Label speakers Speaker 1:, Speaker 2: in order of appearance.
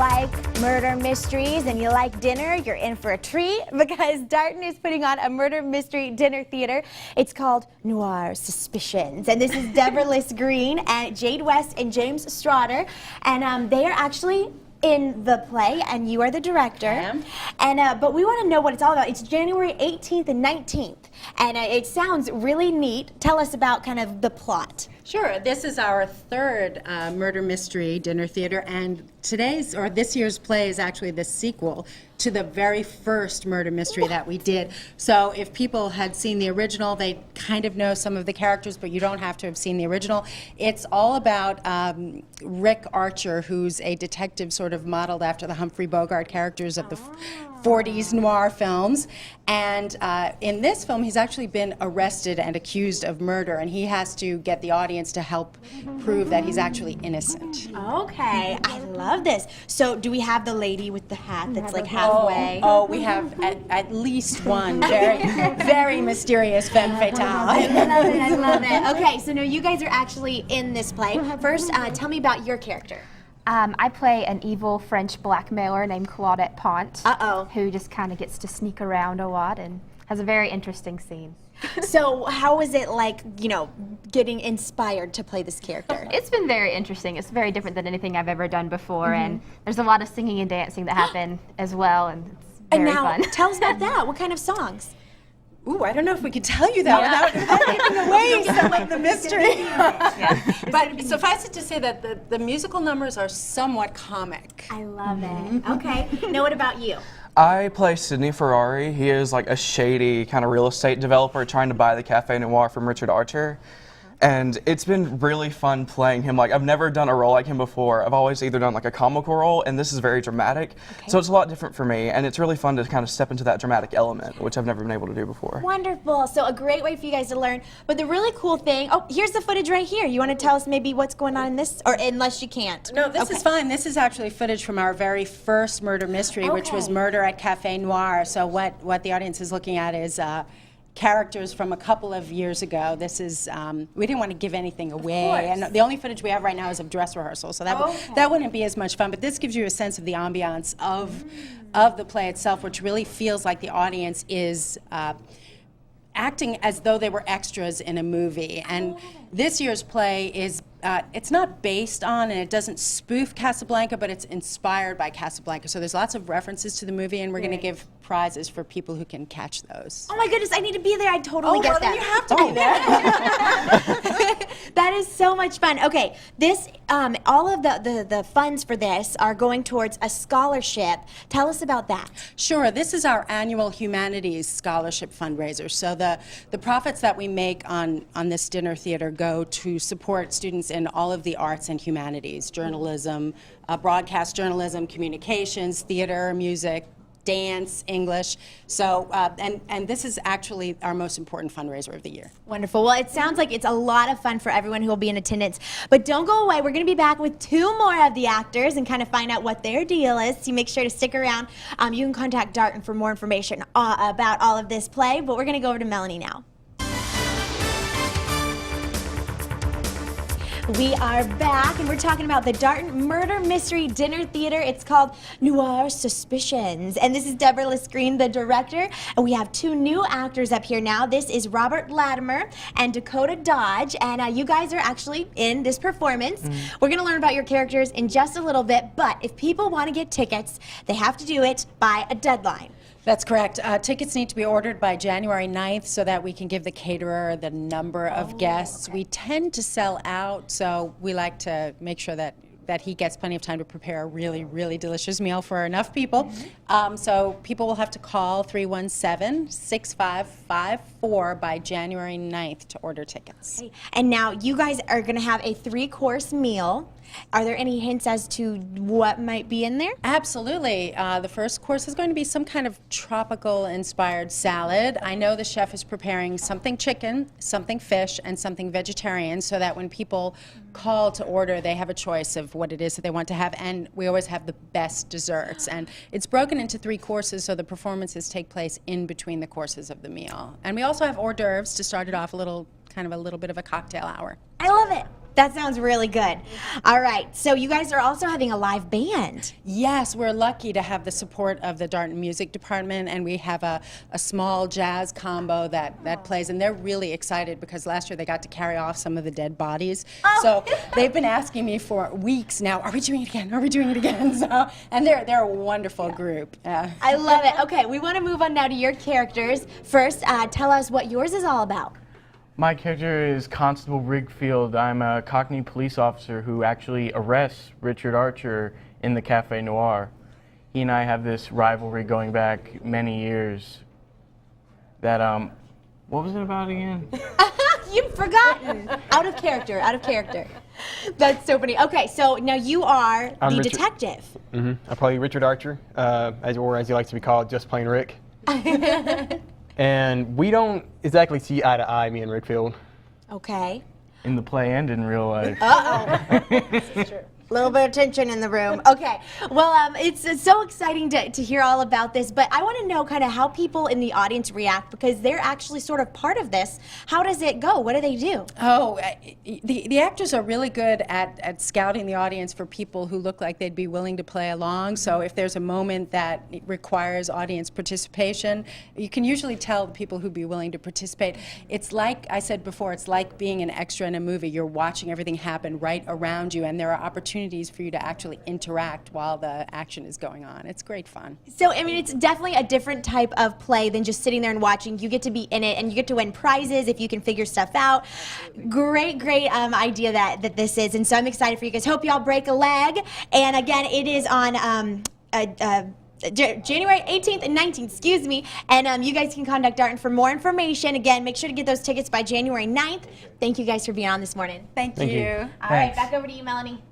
Speaker 1: like murder mysteries and you like dinner, you're in for a treat because Daron is putting on a murder mystery dinner theater. It's called Noir Suspicions, and this is Deborah Liss Green and Jade West and James Strader, and they are actually in the play, and you are the director.
Speaker 2: I am.
Speaker 1: And but we want to know what it's all about. It's January 18th and 19th, and it sounds really neat. Tell us about kind of the plot.
Speaker 2: Sure. This is our third murder mystery dinner theater, and this year's play is actually the sequel to the very first murder mystery that we did. So if people had seen the original, they kind of know some of the characters, but you don't have to have seen the original. It's all about Rick Archer, who's a detective sort of modeled after the Humphrey Bogart characters of the 40s noir films. And in this film, he's actually been arrested and accused of murder, and he has to get the audience to help prove that he's actually innocent.
Speaker 1: Okay, I love this. So do we have the lady with the hat that's like halfway?
Speaker 2: Oh, we have at least one very, very mysterious femme fatale.
Speaker 1: I love it, I love it. Okay, so now you guys are actually in this play. First, tell me about your character.
Speaker 3: I play an evil French blackmailer named Claudette Pont, who just kind of gets to sneak around a lot and has a very interesting scene.
Speaker 1: So how was it like, you know, getting inspired to play this character?
Speaker 3: It's been very interesting. It's very different than anything I've ever done before, and there's a lot of singing and dancing that happen as well, and it's very fun.
Speaker 1: Tell us about that. What kind of songs?
Speaker 2: Ooh, I don't know if we could tell you that without giving away some of the mystery. But suffice it to say that the musical numbers are somewhat comic.
Speaker 1: I love it. Okay. Now what about you?
Speaker 4: I play Sidney Ferrari. He is like a shady kind of real estate developer trying to buy the Cafe Noir from Richard Archer. And it's been really fun playing him. Like, I've never done a role like him before. I've always either done like a comical role, and this is very dramatic. So it's a lot different for me, and it's really fun to kind of step into that dramatic element, which I've never been able to do before.
Speaker 1: Wonderful. So a great way for you guys to learn. But the really cool thing, here's the footage right here. You want to tell us maybe what's going on in this, or unless you can't?
Speaker 2: No, this is fine. This is actually footage from our very first murder mystery, which was Murder at Cafe Noir. So what the audience is looking at is characters from a couple of years ago. This is, we didn't want to give anything away, and the only footage we have right now is of dress rehearsal, so that wouldn't be as much fun, but this gives you a sense of the ambiance of the play itself, which really feels like the audience is acting as though they were extras in a movie. And this year's play is, it's not based on, and it doesn't spoof Casablanca, but it's inspired by Casablanca. So there's lots of references to the movie, and we're going to give prizes for people who can catch those.
Speaker 1: Oh my goodness, I need to be there. I totally get that.
Speaker 2: Then you have to be there.
Speaker 1: That is so much fun. Okay, this, all of the funds for this are going towards a scholarship. Tell us about that.
Speaker 2: Sure, this is our annual humanities scholarship fundraiser. So the profits that we make on this dinner theater go to support students in all of the arts and humanities, journalism, broadcast journalism, communications, theater, music, dance, English. So, and this is actually our most important fundraiser of the year.
Speaker 1: Wonderful. Well, it sounds like it's a lot of fun for everyone who will be in attendance. But don't go away. We're going to be back with two more of the actors and kind of find out what their deal is. So make sure to stick around. You can contact Daron for more information about all of this play. But we're going to go over to Melanie now. We are back, and we're talking about the Daron Murder Mystery Dinner Theater. It's called Noir Suspicions, and this is Deborah Liss Green, the director, and we have two new actors up here now. This is Robert Latimer and Dakota Dodge, and you guys are actually in this performance. We're going to learn about your characters in just a little bit, but if people want to get tickets, they have to do it by a deadline.
Speaker 2: That's correct. Tickets need to be ordered by January 9th so that we can give the caterer the number of guests. We tend to sell out, so we like to make sure that he gets plenty of time to prepare a really, really delicious meal for enough people. So people will have to call 317-6554 by January 9th to order tickets.
Speaker 1: Okay. And now you guys are going to have a 3-course meal. Are there any hints as to what might be in there?
Speaker 2: Absolutely. The first course is going to be some kind of tropical-inspired salad. I know the chef is preparing something chicken, something fish, and something vegetarian, so that when people call to order, they have a choice of what it is that they want to have, and we always have the best desserts. And it's broken into 3 courses, so the performances take place in between the courses of the meal. And we also have hors d'oeuvres to start it off, kind of a little bit of a cocktail hour.
Speaker 1: I love it. That sounds really good. All right, so you guys are also having a live band.
Speaker 2: Yes, we're lucky to have the support of the Darton Music Department, and we have a small jazz combo that plays, and they're really excited because last year they got to carry off some of the dead bodies. So they've been asking me for weeks now, are we doing it again? Are we doing it again? So, and they're a wonderful group.
Speaker 1: I love it. Okay, we want to move on now to your characters. First, tell us what yours is all about.
Speaker 5: My character is Constable Rigfield. I'm a Cockney police officer who actually arrests Richard Archer in the Café Noir. He and I have this rivalry going back many years that, what was it about again?
Speaker 1: You've forgotten. Out of character, out of character. That's so funny. Okay, so now you are the detective.
Speaker 6: I play Richard Archer, as he likes to be called, just plain Rick. And we don't exactly see eye to eye, me and Rickfield.
Speaker 1: Okay.
Speaker 5: In the play and in real life.
Speaker 1: Uh-oh. A little bit of tension in the room. Okay, well, it's so exciting to hear all about this, but I want to know kind of how people in the audience react because they're actually sort of part of this. How does it go? What do they do?
Speaker 2: Oh, the actors are really good at scouting the audience for people who look like they'd be willing to play along. So if there's a moment that requires audience participation, you can usually tell the people who'd be willing to participate. It's like I said before, it's like being an extra in a movie. You're watching everything happen right around you, and there are opportunities for you to actually interact while the action is going on. It's great fun.
Speaker 1: So, I mean, it's definitely a different type of play than just sitting there and watching. You get to be in it, and you get to win prizes if you can figure stuff out. Great idea that this is, and so I'm excited for you guys. Hope y'all break a leg. And again, it is on January 18th and 19th, excuse me, and you guys can contact Daron for more information. Again, make sure to get those tickets by January 9th. Thank you guys for being on this morning.
Speaker 2: Thank you.
Speaker 1: All right, back over to you, Melanie.